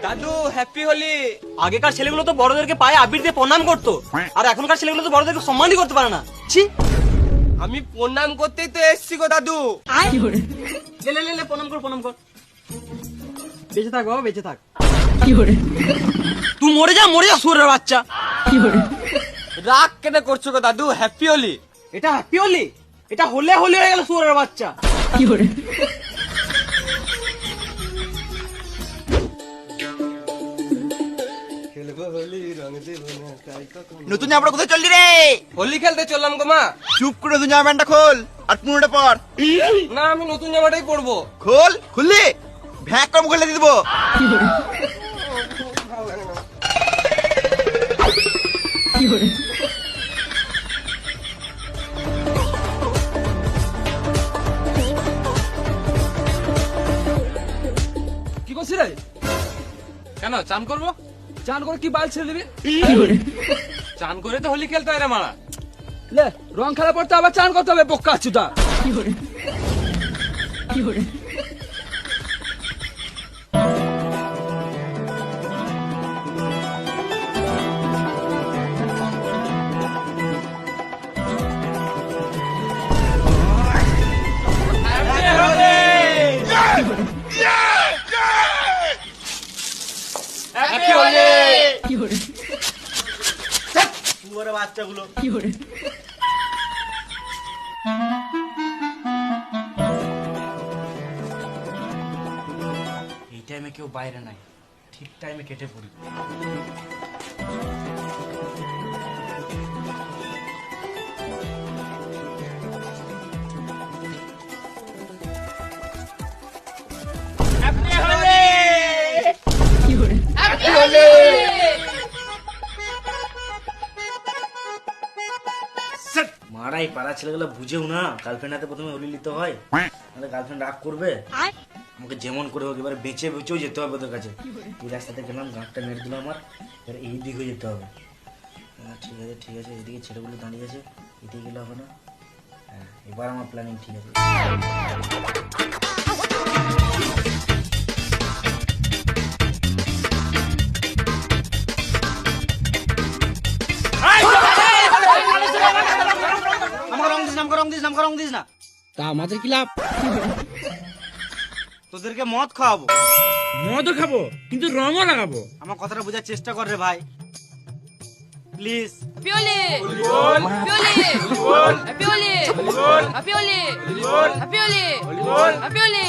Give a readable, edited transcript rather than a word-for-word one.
দাদু হ্যাপি হোলি। আগেকার ছেলেগুলো তো বড়দেরকে পায়ে আবির দিয়ে প্রণাম করতো, আর এখনকার ছেলেগুলো তো বড়দেরকে সম্মানই করতে পারে না। ছি, আমি প্রণাম করতেই তো এসছি গো দাদু। লে লে লে লে, প্রণাম কর প্রণাম কর। বেঁচে থাক বাবা, বেঁচে থাক। তুই মরে যা সুরের বাচ্চা। রাগ কেন করছো গো দাদু? হ্যাপি হোলি। এটা হ্যাপি হোলি? এটা হলে হোলি হয়ে গেল সুরের বাচ্চা। নতুন জামা কোথায় চললি রে? হোলি খেলতে চললাম গো মা। চুপ করে নতুন জামা প্যান্টটা খোল আর পুরোটা পর। না, আমি নতুন জামাটাই পরবো। খোল, খুললি ভ্যাক কম খুলে দিয়ে দেবো। কি করছিস রে? কেন চান করবো? চান করে কি বাল ছেড়ে দিবি? চান করে তো হোলি খেলতে হয় রে মারা। লে, রং খেলা পড়তে আবার চান করতে হবে, বোকা চুদা। হ্যাপি হোলি। পুরো বাচ্চাগুলো এই টাইমে কেউ বাইরে নাই, ঠিক টাইমে কেটে পড়ি। মারা, এই পাড়া ছেলেগুলো বুঝেও না গার্লফ্রেন্ড হাতে প্রথমে হোলি নিতে হয়, নাহলে গার্লফ্রেন্ড রাগ করবে। আমাকে যেমন করে হোক এবারে বেঁচে বেঁচেও যেতে হবে ওদের কাছে। এই রাস্তাতে গেলাম, গাঁটটা মেরে দিল আমার, এবার এই দিকে যেতে হবে। ঠিক আছে ঠিক আছে, এদিকে ছেলেগুলো দাঁড়িয়ে আছে, এদিকে গেলে হবে না। হ্যাঁ, এবার আমার প্ল্যানিং ঠিক আছে। আমাকে রং দিস না। তা আমাদের কি লাভ? তোদেরকে মদ খাওয়াবো। মদও খাবো, কিন্তু রঙও লাগাবো। আমার কথাটা বোঝার চেষ্টা কর রে ভাই, please. Pioli! Pioli! Pioli! Pioli! Pioli! Pioli!